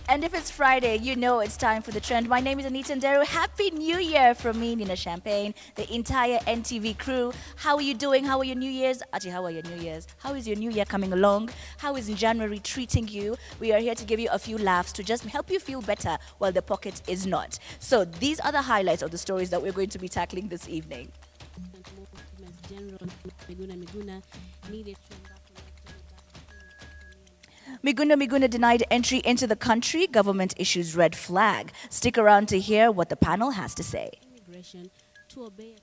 And if it's Friday, you know it's time for the trend. My name is Anita Nderu. Happy New Year from me, Nina Champagne, the entire NTV crew. How are you doing? How are your New Year's? Ati, how are your New Year's? How is your New Year coming along? How is January treating you? We are here to give you a few laughs to just help you feel better while the pocket is not. So these are the highlights of the stories that we're going to be tackling this evening. Miguna denied entry into the country. Government issues red flag. Stick around to hear what the panel has to say. Immigration to obey.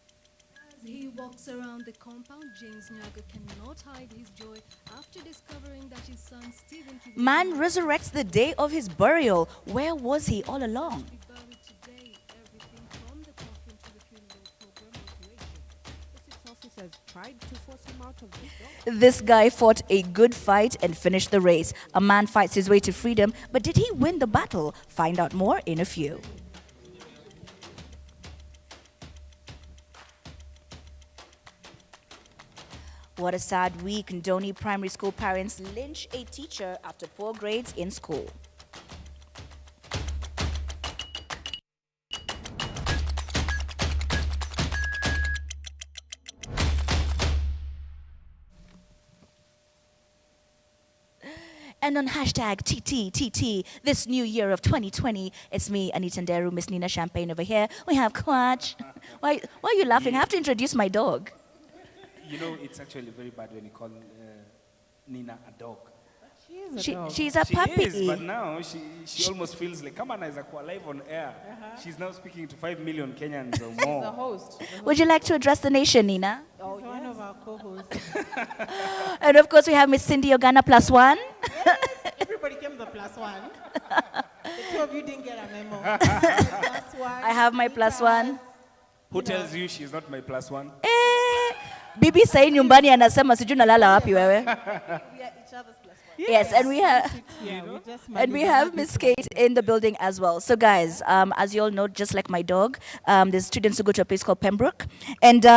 As he walks around the compound, James Nyaga cannot hide his joy after discovering that his son Stephen Man resurrects the day of his burial. Where was he all along? be buried today. Everything from the coffin to the funeral program operation. The 6 officers tried to force him out of the door. This guy fought a good fight and finished the race. A man fights his way to freedom, but did he win the battle? Find out more in a few. What a sad week. Ndoni Primary School parents lynch a teacher after poor grades in school. And on hashtag TTTT, this new year of 2020, it's me, Anita Nderu, Miss Nina Champagne over here. We have Kwach. Why are you laughing? I have to introduce my dog. You know, it's actually very bad when you call Nina a dog. She's a She puppy. is, but now she almost feels like, come on, Isaac, we're live on air. She's now speaking to 5 million Kenyans or The more. host. Would you like to address the nation, Nina? Oh, one of our co-hosts. And of course, we have Miss Cindy Ogana +1. Everybody came the +1. The two of you didn't get a memo. +1. I have my +1. Who tells you she's not my +1? Bibi sai nyumbani anasema sijui nalala wapi wewe. We are each other's +1. Yes, and we have Yeah, we just and we have Miss Kate in the building as well. So guys, as you all know, just like my dog, there's students who go to a place called Pembroke. And so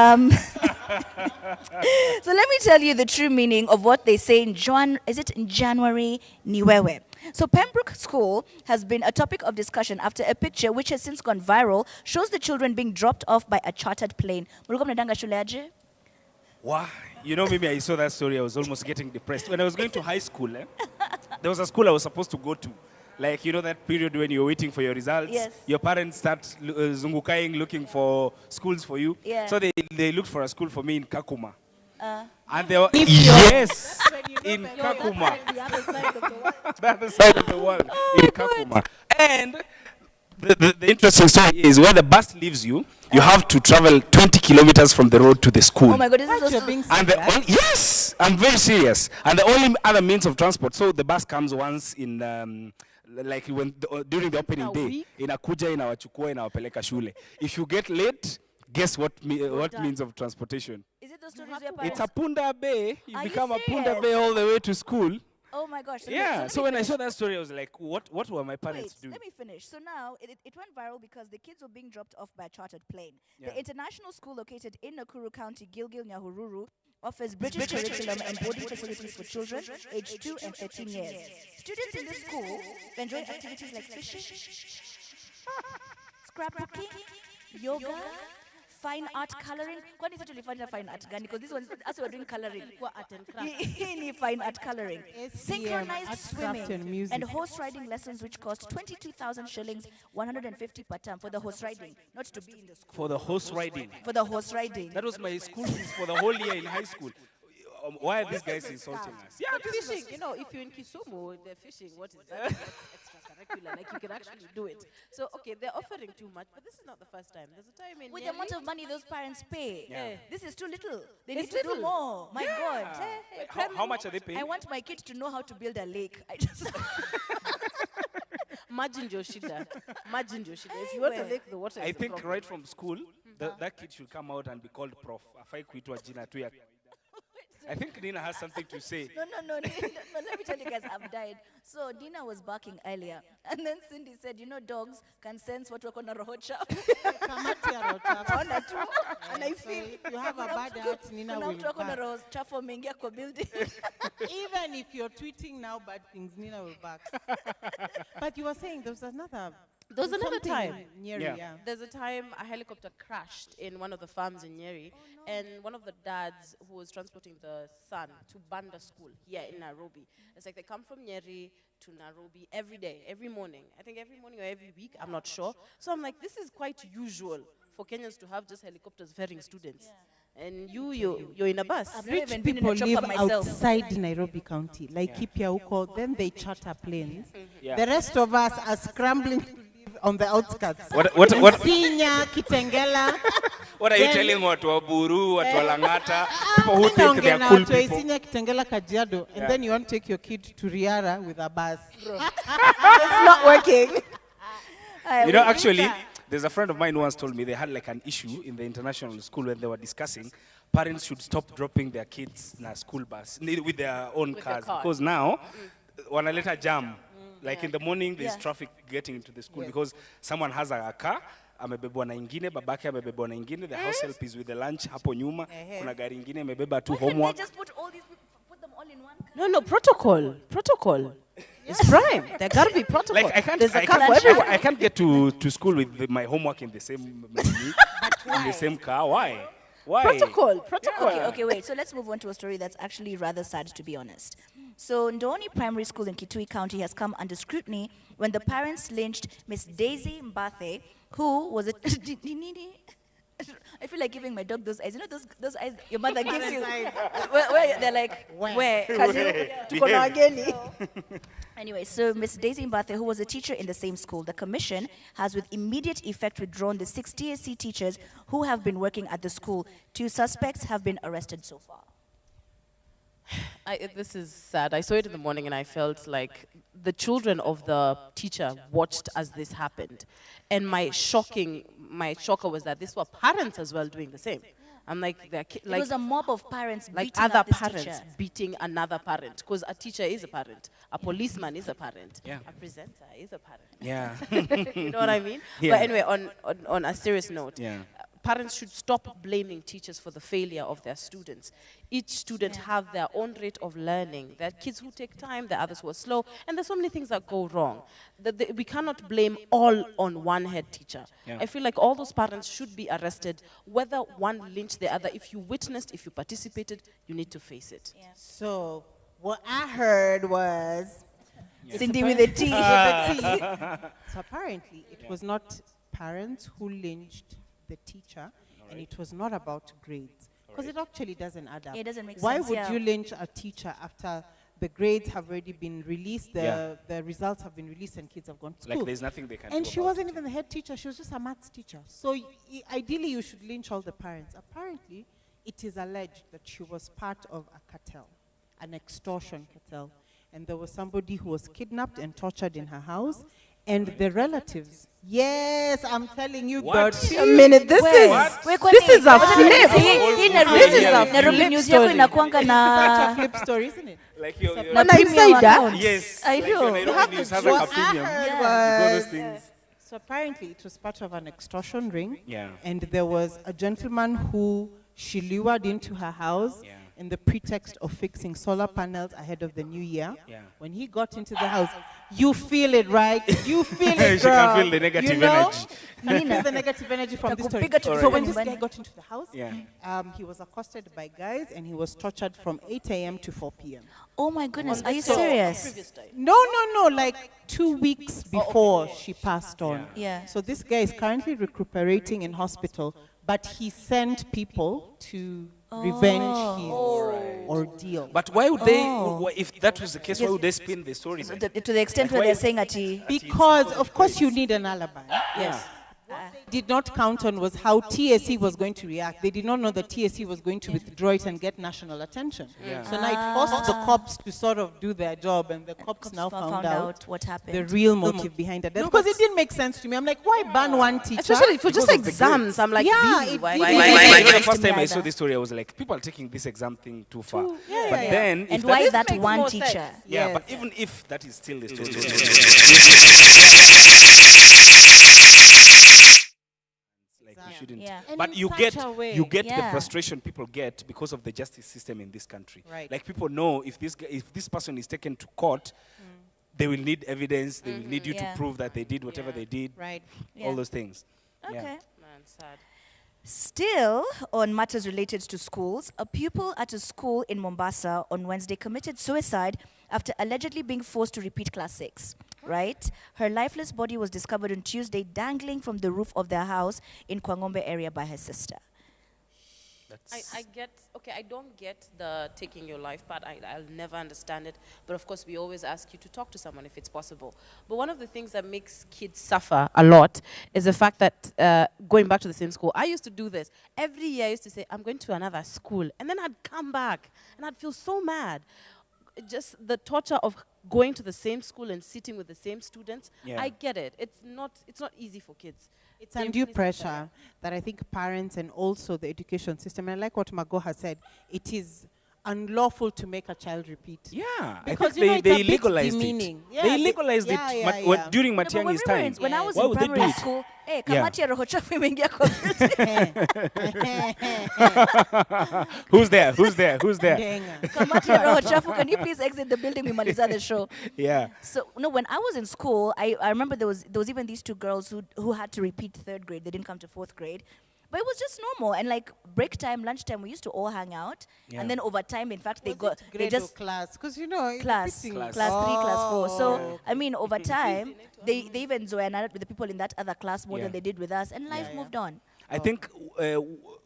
let me tell you the true meaning of what they say in January Niwewe. So Pembroke School has been a topic of discussion after a picture which has since gone viral shows the children being dropped off by a chartered plane. Mulikuwa mnaendanga shule aje? Wow. You know, maybe I saw that story, I was almost getting depressed. When I was going to high school, there was a school I was supposed to go to. Like, you know that period when you're waiting for your results? Yes. Your parents start zungukaing, looking for schools for you. Yeah. So they looked for a school for me in Kakuma. And they were, yes, in Kakuma. The other side of the world. The other side of the world, in Kakuma. And the interesting story is where the bus leaves you, you have to travel 20 kilometers from the road to the school. Oh my God, this is You're so being And yes, I'm very serious. And the only other means of transport, so the bus comes once in, like when during the opening A day, week? inakuja inawachukua inawapeleka shule. If you get late, guess what means of transportation? Is it those stories where It's parents... a punda bay. You Are you become a punda serious? bay all the way to school. Oh my gosh. Yeah. So when I finish. saw that story, I was like, what were my parents Wait, doing? let me finish. So now it went viral because the kids were being dropped off by a chartered plane. Yeah. The international school located in Nakuru County, Gilgil, Nyahururu, offers British curriculum and boarding facilities for children aged 2 and 13 years. Students in this school enjoy activities like fishing, scrapbooking, yoga, fine art coloring. Kwani sasa tulifanya fine art gani? Because this one, as we were doing coloring. Kwa art and craft. Hii ni fine art coloring. Synchronized art, craft and swimming music. and horse riding lessons which cost 22,000 shillings, 150 per term for the horse riding, not to be in the school. For the horse riding. For the horse riding. That was my school fees for the whole year in high school. Why are these guys insulting us? Yeah, But fishing, you know, if you're in Kisumu, the fishing, what is that? That's extracurricular. Like you can actually do it. So, okay, they're offering too much, but this is not the first time. There's a time in With the amount of money those parents pay, Yeah. this is too little. They It's need to do little. more. My God. Like, how much are they paying? I want my kid to know how to build a lake. I just Imagine Joshida. Imagine Joshida. If you want to Anyway. lake, the water is I a think problem. right from school, that kid should come out and be called prof. Afai kuitwa jina tu ya I think Nina has something to say. No, let me tell you guys, I've died. So Dina was barking earlier. And then Cindy said, you know, dogs can sense what we're going to roho chafu. Kamati ya roho chafu. Naona tu. And I So feel if you have a bad heart, Nina kuna will mtu ako na back. roho chafu ameingia kwa building. Even if you're tweeting now bad things, Nina will back. But you were saying there was another Another something time. in Nyeri, Yeah. yeah. There's a time a helicopter crashed in one of the farms in Nyeri, and one of the dads who was transporting the son to Banda school here in Nairobi. It's like they come from Nyeri to Nairobi every day, every morning. I think every morning or every week, I'm not sure. So I'm like, this is quite usual for Kenyans to have just helicopters ferrying students. And you're in a bus. I've never Rich even been in people a chopper live myself. outside Nairobi County, like Kipia Uko, then they charter planes. Yeah. The rest of us are scrambling to live on the outskirts. What Sinya, Kitengela. are you Then- telling watu wa Buru, watu wa Lang'ata, people who think they are Naongea cool na watu wa people? Isinya, Kitengela, Kajiado, and then you want to take your kid to Riara with a bus. It's not working. You know, actually, there's a friend of mine who once told me they had like an issue in the international school when they were discussing parents should stop dropping their kids in a school bus with their own With their cars. car. Because now, wanaleta jam. Like in the morning, there's Yeah. traffic getting into the school because someone has a car, amebebwa na ingine, babake amebebwa na ingine, the house help is with the lunch hapo nyuma, kuna gari ingine amebeba tu Why can't they homework. just put all these people, put them all in one car? No, protocol. It's prime. There gotta be protocol. Like There's a car for everyone. I can't get to school with my homework in the same in the same car. Why? Protocol. Okay, wait. So let's move on to a story that's actually rather sad, to be honest. So Ndoni Primary School in Kitui County has come under scrutiny when the parents lynched Miss Daisy Mbathe, who was a... I feel like giving my dog those eyes. You know those eyes your mother gives you? Where they're like, where? Kazi, tuko na wageni. Anyway, so Miss Daisy Mbathe, who was a teacher in the same school, the commission has with immediate effect withdrawn the 6 TSC teachers who have been working at the school. 2 suspects have been arrested so far. This is sad. I saw it in the morning and I felt like the children of the teacher watched as this happened. And my shocker was that these were parents as well doing the same. I'm like, It was a mob of parents like beating other up this parents teacher. beating another parent. Because a teacher is a parent. A policeman is a parent. Yeah. A presenter is a parent. Yeah. You know what I mean? Yeah. But anyway, on a serious note, Yeah. parents should stop blaming teachers for the failure of their students. Each student have their own rate of learning. There are kids who take time, there are others who are slow, and there's so many things that go wrong. We cannot blame all on one head teacher. Yeah. I feel like all those parents should be arrested, whether one lynched the other. If you witnessed, if you participated, you need to face it. So what I heard was Cindy with a T. so apparently it was not parents who lynched the teacher, and it was not about grades, because it actually doesn't add up. It doesn't make Why sense, would yeah. you lynch a teacher after the grades have already been released, Yeah. the results have been released, and kids have gone to school? Like there's nothing they can do And she about wasn't it. even the head teacher, she was just a maths teacher. So ideally you should lynch all the parents. Apparently, it is alleged that she was part of a cartel, an extortion cartel. And there was somebody who was kidnapped and tortured in her house. And the relatives, yes, I'm telling you, What? Gertie. A minute, this Where? is Where kwani- this is a Wacha flip. niulize, hii Nairobi- This is a Nairobi flip news yako story. inakuanga Such a na flip story, isn't it? Like your na When I premium say that- account. yes. I like your know. Nairobi news has like a What I premium. heard Yeah. Because those was- things. So apparently it was part of an extortion ring. Yeah. And there was a gentleman who she lured into her house Yeah. in the pretext of fixing solar panels ahead of the new year. Yeah. When he got into the house, you feel it, right? You feel it, She can girl. feel the negative You know? energy. Can you feel the negative energy from this story? Takupiga tu So when Alright. this guy got into the house, Yeah. he was accosted by guys and he was tortured from 8 a.m. to 4 p.m. Oh my goodness, On are you this day or serious? previous day? No, like 2 weeks before she passed on. Yeah. So this guy is currently recuperating in hospital, but he sent people to revenge his ordeal. But why would they, if that was the case, why would they spin the story? then? To the extent Like where why they're is- saying ati Because, of course, you need an alibi. Yes. did not count on was how TSE was going to react. They did not know that TSE was going to withdraw it and get national attention. Yeah. So now it forced the cops to sort of do their job, and the cops now found out what happened. the real motive behind it. Because it didn't make sense to me. I'm like, why ban one teacher? Especially for just exams. I'm like, Yeah, really? it Why? did. The first time I saw this story, I was like, people are taking this exam thing too far. But then, if And that why is- is that makes one more teacher? sense. Yeah, Yes. but even if that is still the story, like we shouldn't. Yeah. And But in you such get a way. you get the Yeah. frustration people get because of the justice system in this country. Right. Like people know if this person is taken to court, they will need evidence. They will need you Yeah. to prove that they did whatever they did. Right. Yeah. All those things. Okay. Yeah. Man, sad. Still, on matters related to schools, a pupil at a school in Mombasa on Wednesday committed suicide after allegedly being forced to repeat class 6. Right? Her lifeless body was discovered on Tuesday dangling from the roof of their house in Kwangombe area by her sister. I get, okay, I don't get the taking your life part. I'll never understand it. But of course, we always ask you to talk to someone if it's possible. But one of the things that makes kids suffer a lot is the fact that going back to the same school, I used to do this. Every year I used to say, I'm going to another school. And then I'd come back and I'd feel so mad. Just the torture of going to the same school and sitting with the same students. Yeah. I get it. It's not easy for kids. It's undue pressure that I think parents and also the education system, and like what Margot has said, it is unlawful to make a child repeat. Yeah, Because, I you know, think it's a they bit legalized it. demeaning. Yeah, They legalized yeah, it yeah, when- yeah. during No, but Matiang's when we were time. when I was Why in would they do primary it? school, hey, Yeah. kamati ya roho chafu imeingia community. Who's there? Who's there? Who's there? Ndenga. Kamati ya roho chafu, can you please exit the building? We maliza the show. Yeah. So no, when I was in school, I remember there was even these two girls who had to repeat 3rd grade. They didn't come to 4th grade. But it was just normal. And like break time, lunchtime, we used to all hang out. Yeah. And then over time, in fact, they Was it they grade just or class, because you know class, repeating- class 3, class 4. So Oh. I mean, over time, they even zoenaed with the people in that other class more Yeah. than they did with us, and life Yeah, moved on. I think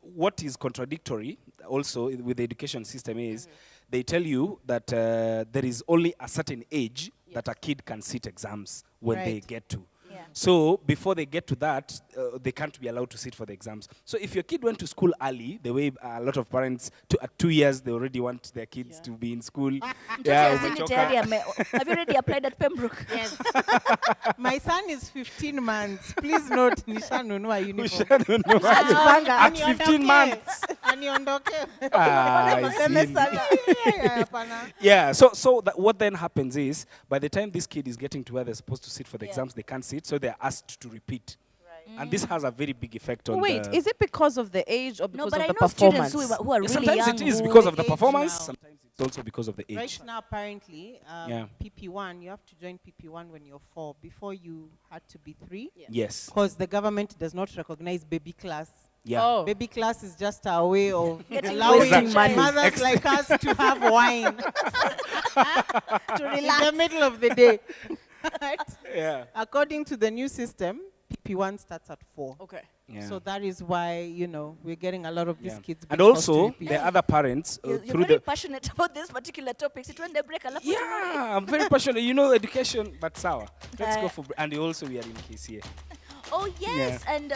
what is contradictory also with the education system is they tell you that there is only a certain age that a kid can sit exams when they Right. get to. Yeah. So before they get to that, they can't be allowed to sit for the exams. So if your kid went to school early, the way a lot of parents, at 2 years, they already want their kids to be in school. Mtoto ya Zini umechoka. tayari have you already applied at Pembroke? Yes. My son is 15 months. Please note, nishanunua uniform. At 15 months. Aniondoke. Ah, I see. Yeah, so what then happens is, by the time this kid is getting to where they're supposed to sit for the exams, they can't sit, so they're asked to repeat. And this has a very big effect on Wait, the... is it because of the age or No, because but of I the know performance? students who are really Sometimes young. it is who- because of the age performance, now. sometimes it's also because of the age. Right now, apparently, Yeah. PP1, you have to join PP1 when you're 4. Before you had to be 3. Yes. Because the government does not recognize baby class. Yeah. Oh. Baby class is just a way of Getting allowing wasting money. mothers like us to have wine to relax in the middle of the day. Right? Yeah. According to the new system, PP1 starts at 4. Okay. Yeah. So that is why, you know, we're getting a lot of these Yeah. kids. And being forced to also, repeat. the other parents, You're through very the... passionate about this particular topic. So when they break, I love Yeah, I'm very passionate. You know, education, but sour. Let's go Uh, for... And also, we are in KCA. Oh yes, and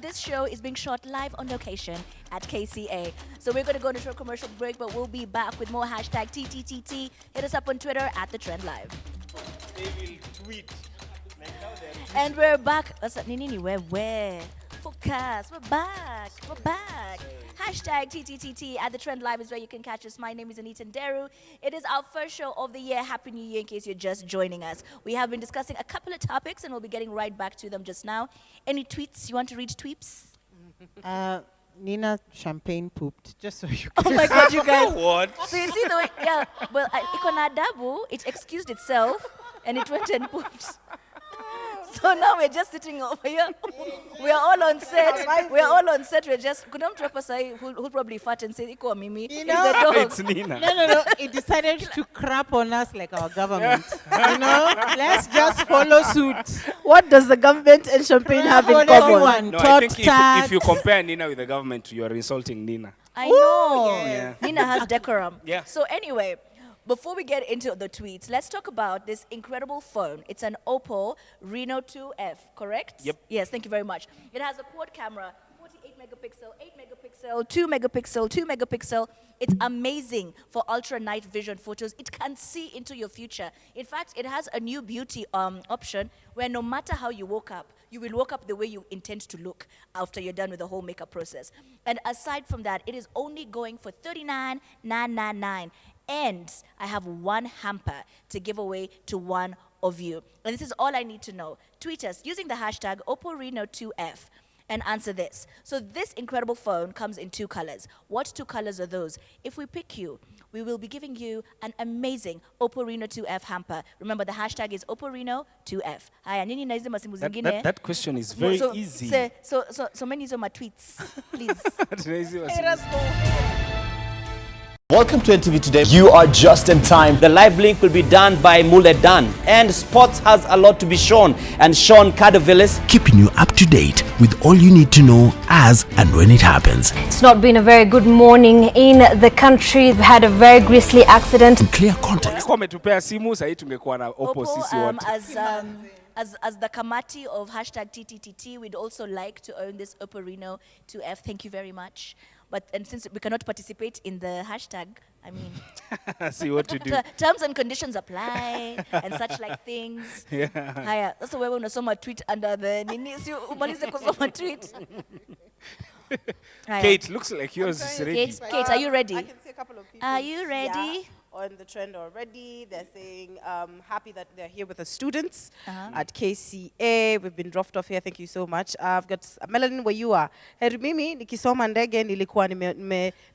this show is being shot live on location at KCA. So we're going to go on a short commercial break, but we'll be back with more hashtag TTTT. Hit us up on Twitter at The Trend Live. They will tweet. And we're back. Nini, where? Focus. We're back. We're back. Hashtag TTTT at The Trend Live is where you can catch us. My name is Anita Nderu. It is our first show of the year. Happy New Year in case you're just joining us. We have been discussing a couple of topics and we'll be getting right back to them just now. Any tweets? You want to read tweets? Nina champagne pooped, just so you Oh can. my God, you guys. What? So you see the way, yeah, well, Ikona Adabu, it excused itself and it went and pooped. So now we're just sitting over here. We are all on set. We are all on set. We're just, kuna mtu hapa sahi who'll probably fart and say, iko mimi. You It's know, the dog. It's Nina. No. It decided to crap on us like our government. You know, let's just follow suit. What does the government and champagne have in For common? everyone. No, I Tot think tat. if you compare Nina with the government, you are insulting Nina. I know. yes. Nina has decorum. Yeah. So anyway, before we get into the tweets, let's talk about this incredible phone. It's an Oppo Reno 2F, correct? Yep. Yes, thank you very much. It has a quad camera, 48 megapixel, 8 megapixel, 2 megapixel, 2 megapixel. It's amazing for ultra night vision photos. It can see into your future. In fact, it has a new beauty option where no matter how you woke up, you will woke up the way you intend to look after you're done with the whole makeup process. And aside from that, it is only going for $39,999. And I have one hamper to give away to one of you. And this is all I need to know. Tweet us using the hashtag OppoReno2F and answer this. So this incredible phone comes in 2 colors. What 2 colors are those? If we pick you, we will be giving you an amazing Oppo Reno 2F hamper. Remember, the hashtag is Oppo Reno 2F. Haya, nini na hizi masimu zingine? That question is very easy. So many of my tweets, please. Welcome to NTV Today. You are just in time. The live link will be done by Muledan. And sports has a lot to be shown. And Sean Cardovillis, keeping you up to date with all you need to know as and when it happens. It's not been a very good morning in the country. We've had a very grisly accident. In clear context. Wametupea simu, sahi tungekuwa na Oppo sisi wote. As the kamati of hashtag TTTT, we'd also like to own this Oppo Reno 2F. Thank you very much. And since we cannot participate in the hashtag, I mean, see what to do. Terms and conditions apply and such like things. Yeah. Haya, sasa wewe unasoma tweet under the nini, si umalize kusoma tweet. Kate, looks like yours is ready. Kate, are you ready? I can see a couple of people. Are you ready? On the trend already. They're saying happy that they're here with the students at KCA. We've been dropped off here. Thank you so much. I've got Melanie where you are. Heri mimi nikisoma ndege nilikuwa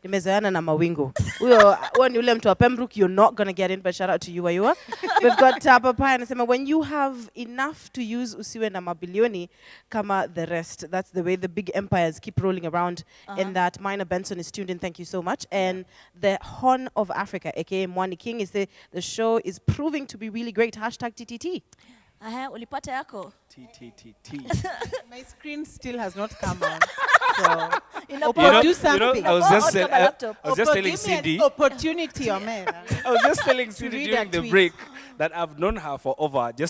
nimezoeana na mawingu. Huyo ni ule mtu wa Pembroke, you're not going to get in, but shout out to you where you are. We've got Papa anasema when you have enough to use usiwe na mabilioni kama the rest. That's the way the big empires keep rolling around in that. Minor Benson is tuned in. Thank you so much. And the Horn of Africa, aka Mwani King, is the show is proving to be really great. Hashtag TTT. Ulipata yako? TTTT. My screen still has not come on. So, do something. I was just telling Cindy. Opportunity, Omera. I was just telling Cindy during the break that I've known her for over 2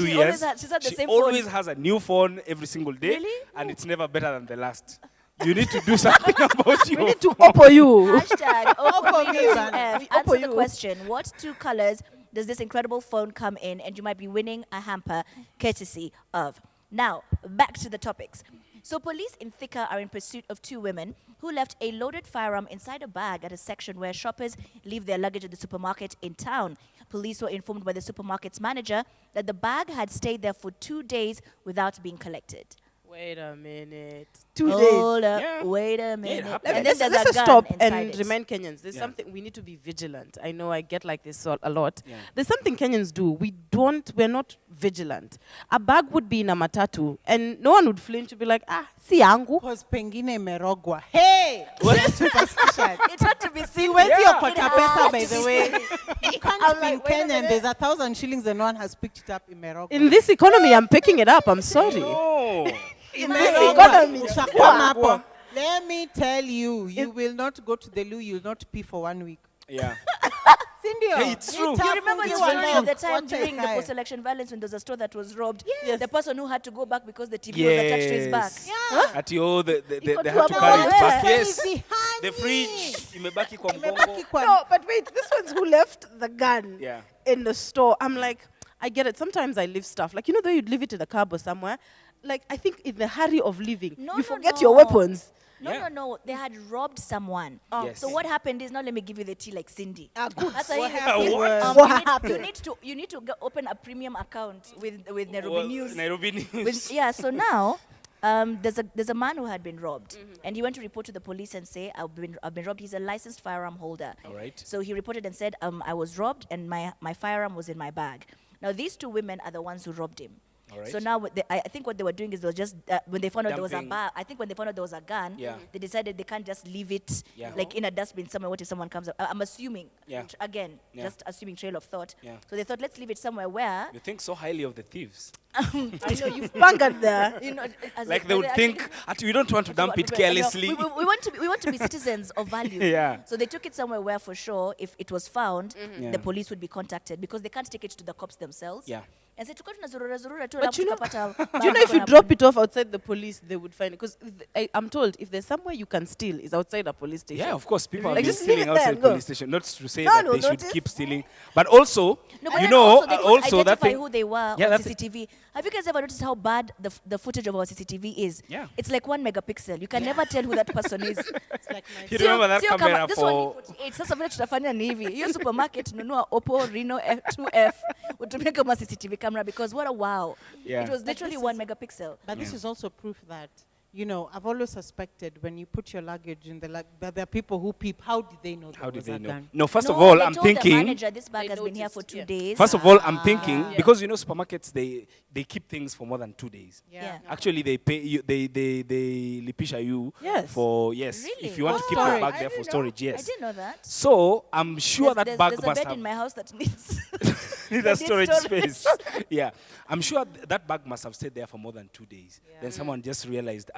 years. She always has a new phone every single day. Really? And it's never better than the last. You need to do something about you. We need to Oppo you. Hashtag Oppo F. Answer the question. What 2 colors does this incredible phone come in? And you might be winning a hamper courtesy of. Now, back to the topics. So police in Thika are in pursuit of 2 women who left a loaded firearm inside a bag at a section where shoppers leave their luggage at the supermarket in town. Police were informed by the supermarket's manager that the bag had stayed there for 2 days without being collected. Wait a minute. 2 days. Hold up. Yeah. Wait a minute. And then let's stop and remind Kenyans. There's something we need to be vigilant. I know I get like this a lot. Yeah. There's something Kenyans do. We're not vigilant. A bag would be in a matatu and no one would flinch to be like, si yangu. Because pengine merogwa. Hey! What? Superstition. It had to be seen. Where's your kotapesa, by the way? You can't be in Kenya and there's 1,000 shillings and no one has picked it up in merogwa. In this economy, I'm picking it up. I'm sorry. No. In this economy, let me tell you, you will not go to the loo, you will not pee for 1 week. Yeah. Cindy, hey, it's true. You remember the story of the time during the post-election violence when there was a store that was robbed? Yes. The person who had to go back because the TV was attached to his back. Yeah. Huh? They had to carry it back. Yes. The fridge. Imebaki kwa mgongo. No, but wait, this one's who left the gun in the store. I'm like, I get it. Sometimes I leave stuff. Like, though you'd leave it in a cab or somewhere. Like, I think in the hurry of leaving, you forget your weapons. No. They had robbed someone. Yes. So what happened is, now let me give you the tea like Cindy. Good. What happened? You need to open a premium account with Nairobi News. Nairobi News. So now, there's a man who had been robbed, and he went to report to the police and say, I've been robbed. He's a licensed firearm holder. All right. So he reported and said, I was robbed and my firearm was in my bag. Now these 2 women are the ones who robbed him. Right. So now, I think what they were doing is they were just, when they found out there was a bar, I think when they found out there was a gun, they decided they can't just leave it like in a dustbin somewhere. What if someone comes up? I'm assuming, just assuming trail of thought. So they thought, let's leave it somewhere where... You think so highly of the thieves. I know you've bungered there. You know, Like they would think, we don't want to dump it carelessly. We want to be citizens of value. Yeah. So they took it somewhere where, for sure, if it was found, Yeah. the police would be contacted because they can't take it to the cops themselves. Yeah. And say, "Tuko tunazurura tu, But you know, tukapata do you know if you drop it off outside the police, they would find it? Because I'm told if there's somewhere you can steal, is outside a police station. Yeah, of course, people Like, have been just leave stealing it there outside and go. police station. Not to say No, that no, they should notice. keep stealing, but also, No, but you then know, they could also that identify thing. who they were Yeah, on that's CCTV. Have you guys ever noticed how bad the footage of our CCTV is? Yeah. It's like 1 megapixel. You can never tell who that person is. It's like my You remember that Sio camera this for? one ni 48. Sasa vile tutafanya ni hivi. Hiyo supermarket nunua Oppo Reno 2F utumie kama CCTV camera because what a wow. Yeah. It was literally this 1 is- megapixel. But this is also proof that, you know, I've always suspected when you put your luggage in the that there are people who peep. How did they know How there did was they a know? gun? No, first No, of all, they I'm told the thinking. manager this bag They has been here noticed, for 2 yeah. days. First of all, I'm thinking Yeah. because you know supermarkets they keep things for more than 2 days. Yeah. Actually, they pay you. They lipisha you Yes. for yes. Really? If you want to For keep your storage. bag I there for didn't know. storage, I yes. didn't know that. So I'm sure that bag there's a must bed have in my house that needs need a needs storage storage. space. Yeah, I'm sure that bag must have stayed there for more than 2 days. Then someone just realized,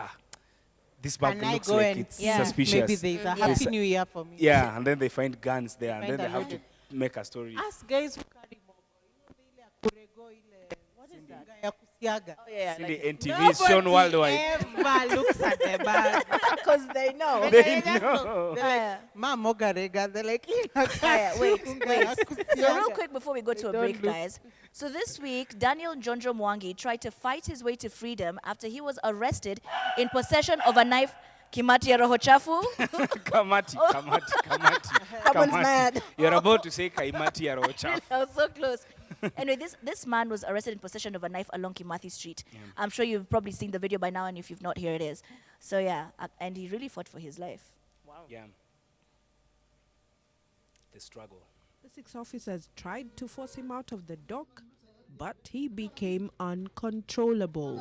this bag And I looks go like and it's Yeah. suspicious. Maybe there's a Yeah. Happy New Year for me. Yeah, and then they find guns there, and Find then they a have loaded- to make a story. Ask guys who carry mogo. You know, ile ya kurego, ile- what is that? Ya kusiaga. Oh, yeah, See like the NTV is shown worldwide. Ever looks at the bag. because they know. They just know. look. They're like, Ma moga rega. They're like, Wait. So So real quick before we go to a don't break, look. guys. So this week, Daniel Njonjo Mwangi tried to fight his way to freedom after he was arrested in possession of a knife. Kimati ya roho chafu. Kamati. Someone's mad. You're about to say Kaimati ya roho chafu. I was so close. Anyway, this man was arrested in possession of a knife along Kimathi Street. I'm sure you've probably seen the video by now, and if you've not, here it is. So yeah, and he really fought for his life. Yeah. The struggle. The 6 officers tried to force him out of the dock, but he became uncontrollable.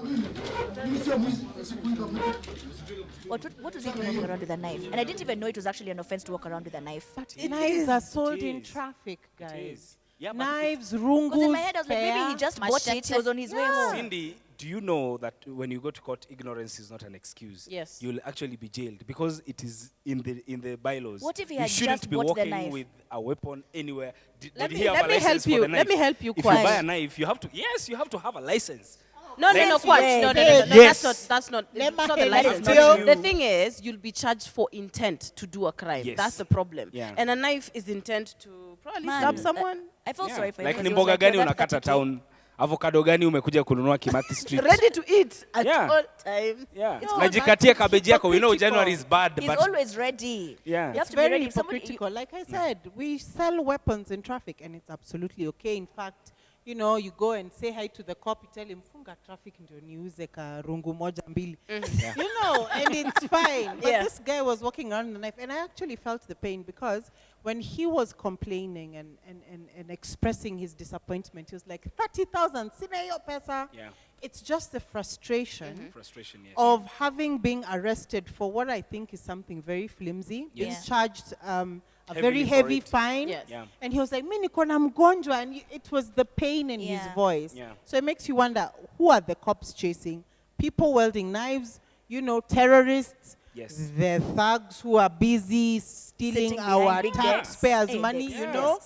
What was he doing walking around with a knife? And I didn't even know it was actually an offense to walk around with a knife. Knives are sold in is. traffic, It guys. is. Yeah, but Knives, Because rungus, in my head I was like, maybe he pear. just bought it. He was on his way home. Cindy, do you know that when you go to court, ignorance is not an excuse? Yes. You'll actually be jailed because it is in the bylaws. What if he you had shouldn't just be bought the walking knife? with a weapon anywhere. Let Did me- he have let a me license help for you. the knife? Let me help you, If you Kwaj. buy a knife, you have to. Yes, you have to have a license. No, Let's Quatch. wait. No, Yes. that's not Let it's not me the help license. you. The thing is, you'll be charged for intent to do a crime. Yes. That's the problem. Yeah. And a knife is intent to probably Man, stab someone. I felt Yeah. sorry for him. Like because ni he was mboga like, gani "Yeah, that's unakata 30K." town? Avocado gani umekuja kununua Kimathi Street? Ready to eat at Yeah. all times. Yeah. Yo, Najikatia that's kabeji yako. We know hypocritical. January is bad, He's but always ready. Yeah. You have It's to be very ready. If somebody, hypocritical. Like I said, we sell weapons in traffic, and it's absolutely okay. In fact, you know, you go and say hi to the cop, you tell him, funga traffic ndio niuze ka rungu moja mbili. You know, and it's fine. But Yeah. this guy was walking around with a knife, and I actually felt the pain because when he was complaining and expressing his disappointment, he was like, 30,000, sina hiyo pesa. Yeah. It's just the frustration frustration. Yes. of having been arrested for what I think is something very flimsy, being Yes. charged a Heavily very for heavy it. fine. Yes. Yeah. And he was like, "Mimi niko na mgonjwa," and it was the pain in his Yeah. voice. Yeah. So it makes you wonder, who are the cops chasing? People wielding knives, you know, terrorists, Yes. the thugs who are busy stealing Sitting our behind big taxpayers' desks. money, Yes. you know?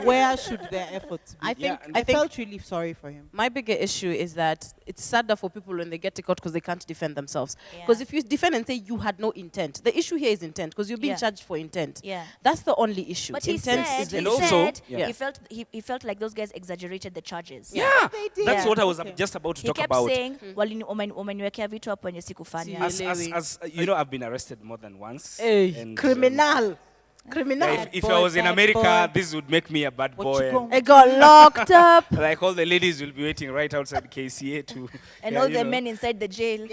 Where should their efforts be? I think and I felt really sorry for him. my bigger issue is that it's sadder for people when they get to court because they can't defend themselves. Yeah. Because if you defend and say you had no intent, the issue here is intent because you're being Yeah. charged for intent. Yeah. That's the only issue. But he intent said, is the he And issue. also- said Yeah. he felt like those guys exaggerated the charges. Yeah. They did. That's Yeah. what I was Okay. just about to He talk kept about. saying, umeniwekea vitu hapo yenye sikufanya. Si- As you know, I've been arrested more than once. Hey, and, criminal. Criminal. yeah, if I boy, was in bad America, boy. this would make me a bad What boy. you gon- I got locked up. Like all the ladies will be waiting right outside KCA to. And yeah, all you the know. men inside the jail.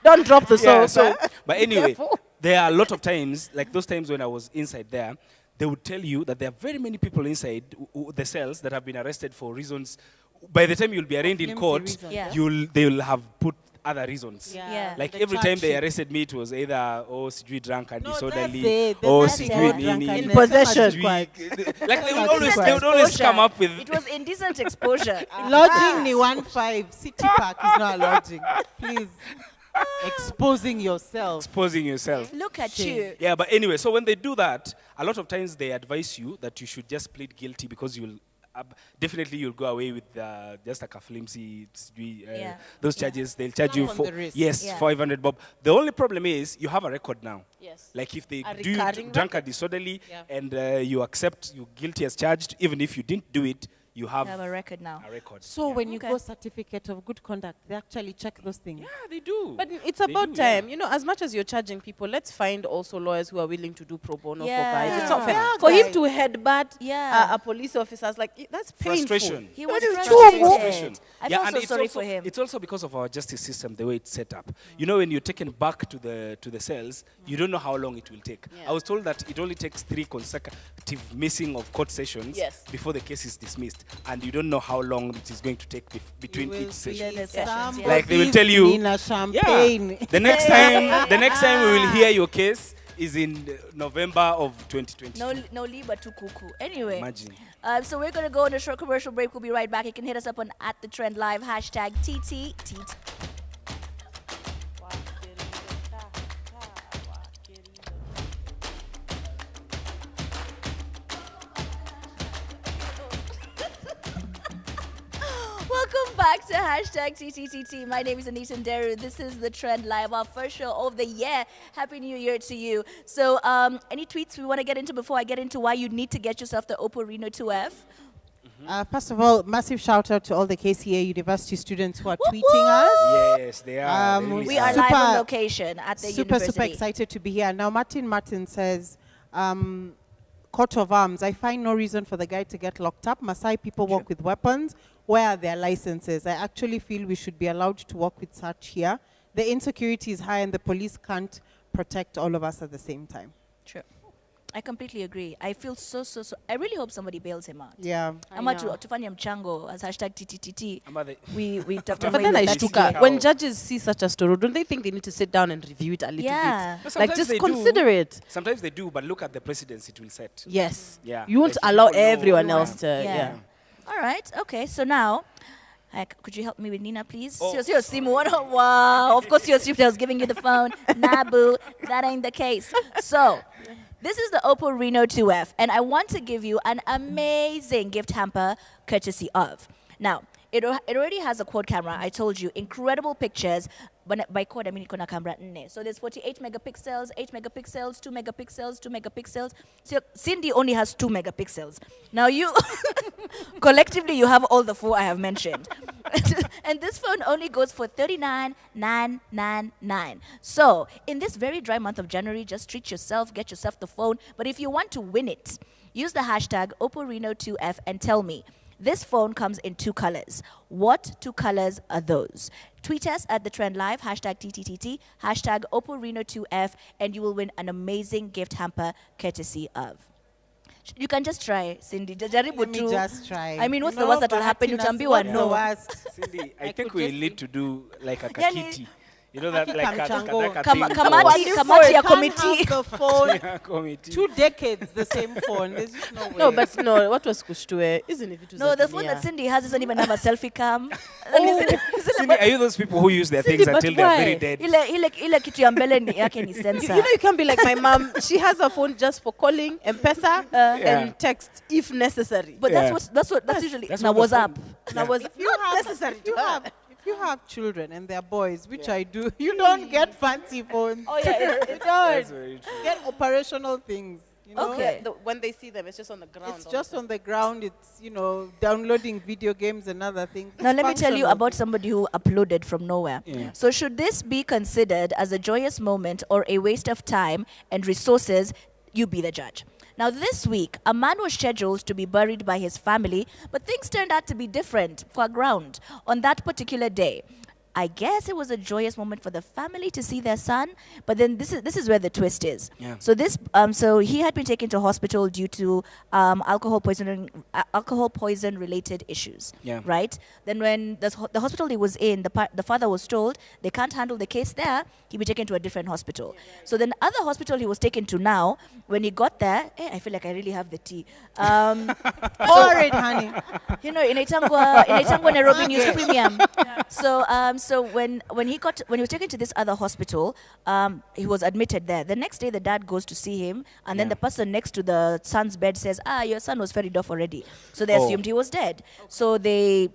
Don't drop the Yeah, soap. so, but anyway, Careful. there are a lot of times, like those times when I was inside there, they would tell you that there are very many people inside the cells that have been arrested for reasons. By the time you'll be arraigned in flimsy court, reasons. Yeah. they will have put other reasons. Yeah. Like The every time they charge sheet. arrested me, it was either sijui drunk and No, that's disorderly, it. or That's it. sijui Not nini. drunkenness. In possession. Sijui- Like they would Indecent always come up with. It was indecent exposure. Lodging ni 1.5. City Park is not lodging. Please. Exposing yourself. Exposing yourself. Look at Shame. you. Yeah, but anyway, so when they do that, a lot of times they advise you that you should just plead guilty because you'll definitely you'll go away with just like a flimsy Yeah. those charges. They'll charge Slap you on for the wrist. Yeah. 500 bob. The only problem is you have a record now. Yes. Like if they A do you recurring drunk or record. disorderly Yeah. and you accept you guilty as charged, even if you didn't do it, you have I have a record now. a record. So when you Okay. go certificate of good conduct, they actually check those things. Yeah, they do. But it's They about do, yeah. time. You know, as much as you're charging people, let's find also lawyers who are willing to do pro bono Yeah. for guys. It's not fair. Yeah, For him guys. to headbutt Yeah. a police officer, is like, that's painful. Frustration. He was That is frustrated. Frustration. I Yeah, feel and so it's sorry also, for him. It's also because of our justice system, the way it's set up. You know, when you're taken back to the cells, you don't know how long it will take. Yeah. I was told that it only takes 3 consecutive missing of court sessions Yes. before the case is dismissed, and you don't know how long it is going to take between You will each session. the sessions, yeah. Like they will tell you, in a champagne. The next time we will hear your case is in November of 2020. No liba tu kuku. Anyway. Imagine. So we're going to go on a short commercial break. We'll be right back. You can hit us up on @TheTrendLive, #TTT. Welcome back to #TTTT. My name is Anita Nderu. This is The Trend Live, our first show of the year. Happy New Year to you. So any tweets we want to get into before I get into why you need to get yourself the Oppo Reno 2F? First of all, massive shout out to all the KCA University students who are tweeting us. Yes, they are. They really We are live on location at the university. Super excited to be here. Now, Martin says, court of arms. I find no reason for the guy to get locked up. Maasai people walk with weapons. Where are their licenses? I actually feel we should be allowed to walk with such here. The insecurity is high and the police can't protect all of us at the same time. True. I completely agree. I feel so. I really hope somebody bails him out. Yeah. Ama tufanye mchango as #TTTT. We But then I shtuka. When judges see such a story, don't they think they need to sit down and review it a little Yeah. bit? No, Like, sometimes just they consider do. it. Sometimes they do, but look at the precedence it will set. Yes. Yeah. You won't Like, allow people know- everyone Yeah. else to. Yeah. All right. Okay. So now, could you help me with Nina, please? Oh, Sio simu. Wow. Of course, your sister was giving you the phone. Nah, boo. That ain't the case. So, this is the Oppo Reno 2F, and I want to give you an amazing gift hamper courtesy of. Now, it already has a quad camera. I told you, incredible pictures. But by quad, I mean ikona camera nne. So there's 48 megapixels, 8 megapixels, 2 megapixels, 2 megapixels. So Cindy only has 2 megapixels. Now you, collectively, you have all the 4 I have mentioned. And this phone only goes for $39,999. So in this very dry month of January, just treat yourself, get yourself the phone. But if you want to win it, use the hashtag Oppo Reno 2F and tell me, this phone comes in 2 colors. What 2 colors are those? Tweet us at @TheTrendLive, #TTTT, Oppo Reno 2F, and you will win an amazing gift hamper courtesy of. You can just try, Cindy. Jaribu Let me tu. just try. I mean, what's You the know, worst that will happen? Bahati Utambiwa Nasibu no. was- Cindy, I I think could we just need to do like a Yani- kakiti. You know that like a Kamchango. thing Kamati ya Can't committee. have the phone. for committee. 2 decades, the same phone. There's just no way. No, but no, what was kushtue? Isn't it? No, the phone that Cindy has doesn't even have a selfie cam. Cindy, are you those people who use their Cindy, things but until they're why? very dead? ile kitu ya mbele yake ni You sensor. know, you can be like my mom. She has a phone just for calling, M-Pesa, Yeah. and text if necessary. But Yeah. that's usually That's now what the what's up. phone- That was If you not have- necessary if you to her. have- If you have children and they're boys, which I do, you don't get fancy phones. Oh yeah, You That's don't very true. get operational things. You know? Okay. When they see them, it's just on the ground. It's just on the ground. It's, downloading video games and other things. Now It's let me tell you functional. about somebody who uploaded from nowhere. Yeah. So should this be considered as a joyous moment or a waste of time and resources? You be the judge. Now this week, a man was scheduled to be buried by his family, but things turned out to be different for ground. On that particular day, I guess it was a joyous moment for the family to see their son. But then this is where the twist is. Yeah. So so he had been taken to hospital due to alcohol poison related issues. Yeah. Right. Then when the hospital he was in, the father was told they can't handle the case there. He'll be taken to a different hospital. So then other hospital he was taken to now. When he got there, I feel like I really have the tea. Pour it, honey. You know, in Itangwa Nairobi News Premium. So when he was taken to this other hospital, he was admitted there. The next day, the dad goes to see him, and then the person next to the son's bed says, your son was ferried off already. So they assumed he was dead. So they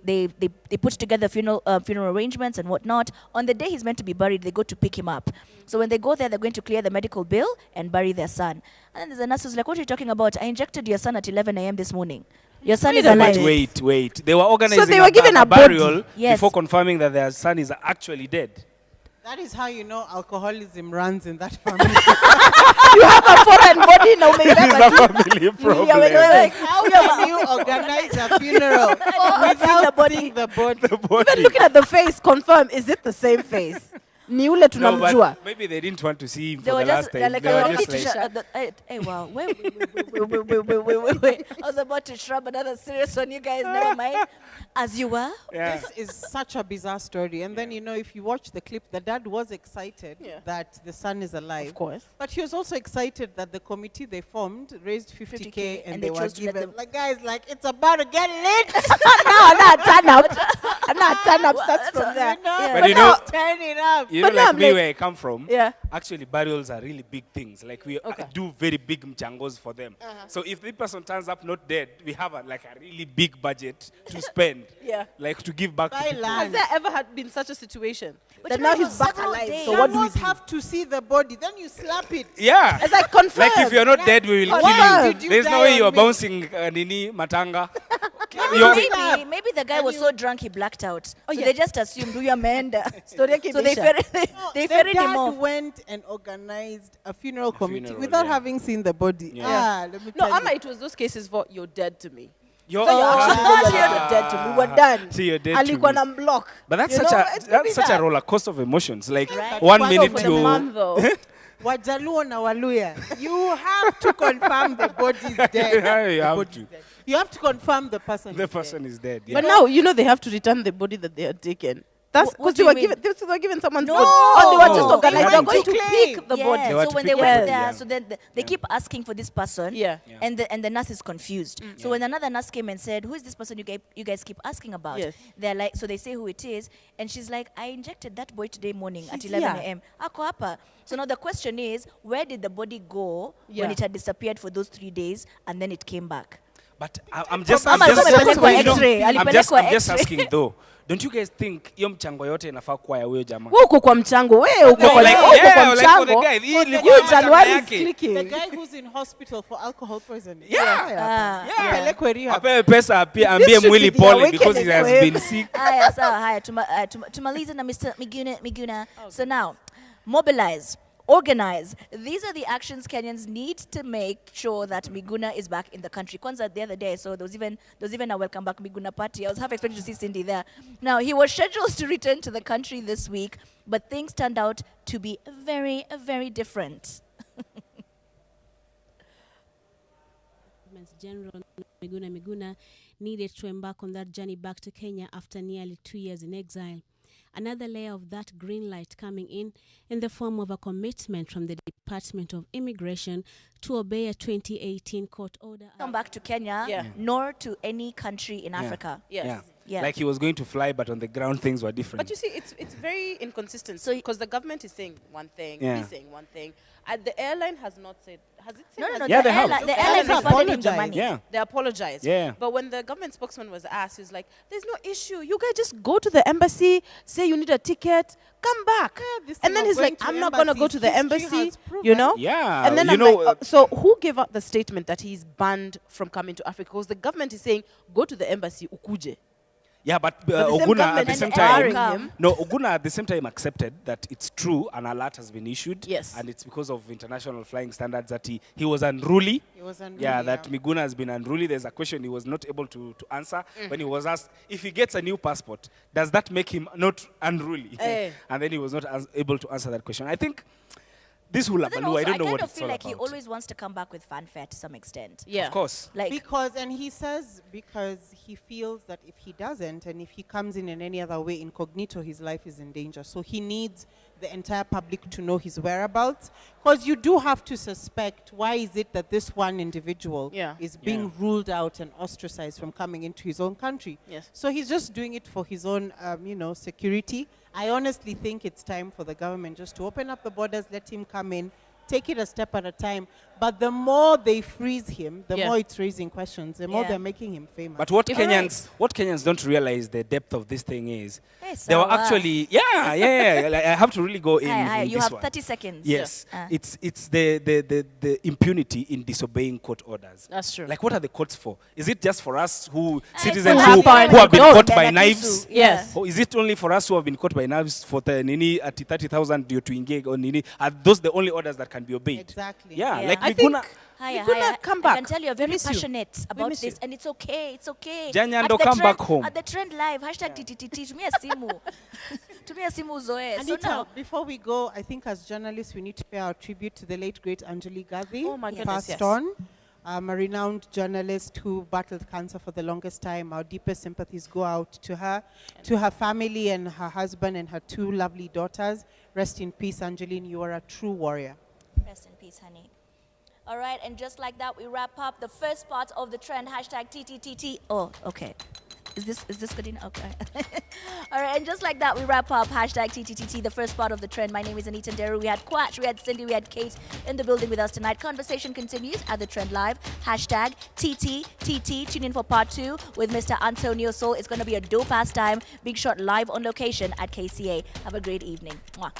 put together funeral arrangements and whatnot. On the day he's meant to be buried, they go to pick him up. So when they go there, they're going to clear the medical bill and bury their son. And then there's a nurse who's like, what are you talking about? I injected your son at 11 a.m. this morning. Your son is alive. Wait. They were organizing they were given a burial Yes. before confirming that their son is actually dead. That is how you know alcoholism runs in that family. You have a foreign body now. It is a family problem. Like, how can you organize a funeral without seeing the body? Even looking at the face, confirm, is it the same face? Ni ule No, tunamjua. but maybe they didn't want to see him They for were the last just time. like, They were ready just to like, hey, wow, wait. I was about to shrub another serious one, you guys, never mind. As you were. yeah. This is such a bizarre story. And then, if you watch the clip, the dad was excited that the son is alive. Of course. But he was also excited that the committee they formed raised 50K and they were chose to let given, them- like, guys, like, it's about to get lit. Turn up starts from there. But you know, Turn it up. you know, But now like I'm me, like- where I come from, Yeah. actually burials are really big things. Like we do very big mchangos for them. So if the person turns up not dead, we have a really big budget to spend. Yeah. Like to give back to Buy people. land. Has there ever been such a situation? But That you now know, he's back several alive. days. So You what do we don't do? have to see the body. Then you slap it. Yeah. It's like confirm. Like if you're not dead, we will Confirm. kill you. Did you There's no die way on you are me? bouncing nini matanga. You're- Maybe the guy was so drunk he blacked out. So yeah. they just assumed we are Amanda. Story yake So they imeisha. ferried him dad off. went and organized a funeral committee funeral, without yeah. having seen the body. Yeah. Let me No, tell Ama, you. it was those cases for you're dead to me. you're- So you're Ah. dead to me. We're done. See, you're dead to Alikuwa me. na block. But that's You such know, a it's gonna be that's such a that. roller coaster of emotions. Like Right. 1 So minute for the you mom though. Wajaluo na Waluya, you have to confirm the body is dead. Yeah, you The have body to. is dead. You have to confirm the person. the is person dead. is dead. Yeah. But now they have to return the body that they had taken. That's What because do they you were mean? given. They were given someone's No. body. Oh, they were just No. organized. They They're went going to to claim. pick the Yeah, body. They were so to when pick they the went body, there, yeah. so then they keep asking for this person, Yeah. and the nurse is confused. So when another nurse came and said, "Who is this person you guys keep asking about?" Yes. They're like, so they say who it is, and she's like, "I injected that boy today morning at She's 11 here. a.m. Ako hapa." So now the question is, where did the body go Yeah. when it had disappeared for those 3 days, and then it came back? But I'm just Ama alikuwa amepelekwa X-ray, I'm alipelekwa just X-ray. asking though. Don't you guys think hiyo mchango yote inafaa kuwa ya huyo jamaa? Wewe uko kwa mchango. Wewe uko No, kwa like, uko kwa yeah, like for the mchango. guy. Hii ilikuwa Huyu mchango January is yake. The clicking. guy who's in hospital for alcohol poisoning. Yeah. Yeah. Apelekwe rehab. Apewe pesa ambie should mwili be the pole because he awakening has for him. been sick. Haya, sawa, haya, tumalize na Mr. Miguna. So now, mobilize, organize. These are the actions Kenyans need to make sure that Miguna is back in the country. Kwanza the other day, so there was even a welcome back Miguna party. I was half expecting to see Cindy there. Now, he was scheduled to return to the country this week, but things turned out to be very, very different. General Miguna needed to embark on that journey back to Kenya after nearly 2 years in exile. Another layer of that green light coming in the form of a commitment from the Department of Immigration to obey a 2018 court order. Come back to Kenya, Yeah. nor to any country in Africa. Yes. Yeah. Yeah. Like he was going to fly, but on the ground things were different. But you see, it's very inconsistent. So Because the government is saying one thing, Yeah. he's saying one thing. The airline has not said. Has it said? No, has the Yeah, they have. airline, the Okay. airline They refunded him the apologized. money. Yeah. They apologized. Yeah. But when the government spokesman was asked, he was like, "There's no issue. You guys just go to the embassy, say you need a ticket, come back." this And thing then of he's going like, to "I'm not gonna go embassies, to the history embassy," has proven. you know. Yeah, And then you I'm know, like, so who gave out the statement that he's banned from coming to Africa? Because the government is saying, "Go to the embassy, ukuje." Yeah, but the same Oguna at government the is same empowering time, him. no, Oguna at the same time accepted that it's true, an alert has been issued. Yes. And it's because of international flying standards that he was unruly. He was unruly, Yeah, that Miguna has been unruly. There's a question he was not able to answer when he was asked, if he gets a new passport, does that make him not unruly? And then he was not able to answer that question. I think this hula baloo, I don't know what it's all I kind of feel like about. he always wants to come back with fanfare to some extent. Yeah. Of course. Like, because, and he says, because he feels that if he doesn't, and if he comes in any other way incognito, his life is in danger. So he needs the entire public to know his whereabouts. Because you do have to suspect, why is it that this one individual is being ruled out and ostracized from coming into his own country? Yes. So he's just doing it for his own, security. I honestly think it's time for the government just to open up the borders, let him come in, take it a step at a time. But the more they freeze him, the more it's raising questions, the more they're making him famous. But what Kenyans don't realize the depth of this thing is, they were actually, like, I have to really go in you this have one. 30 seconds. Yes, it's the impunity in disobeying court orders. That's true. Like, what are the courts for? Is it just for us citizens for who have been caught by Benekisu. knives? Yes. Or is it only for us who have been caught by knives for the nini at 30,000 due to engage or nini? Are those the only orders that can be obeyed? Exactly. Yeah, Yeah. like I think Hiya. come I back. can tell you're very miss you. passionate about miss you. this, and it's okay. It's okay. Janyando, At the come trend- back home. At the trend live, hashtag TTT. Tumia simu. Tumia simu zoe. So Anita, now, before we go, I think as journalists, we need to pay our tribute to the late, great Anjali Gadhi, Oh my who goodness, passed yes. on. A renowned journalist who battled cancer for the longest time. Our deepest sympathies go out to her, to her family and her husband and her 2 lovely daughters. Rest in peace, Angeline. You are a true warrior. rest in peace, honey. All right, and just like that, we wrap up the first part of the trend, hashtag TTTT. Oh, okay. Is this good enough? Okay. All right, and just like that, we wrap up hashtag TTTT, the first part of the trend. My name is Anita Nderu. We had Quach, we had Cindy, we had Kate in the building with us tonight. Conversation continues at the Trend Live. Hashtag TTTT. Tune in for part 2 with Mr. Antonio Sol. It's going to be a dope-ass time. Big Shot live on location at KCA. Have a great evening. Mwah.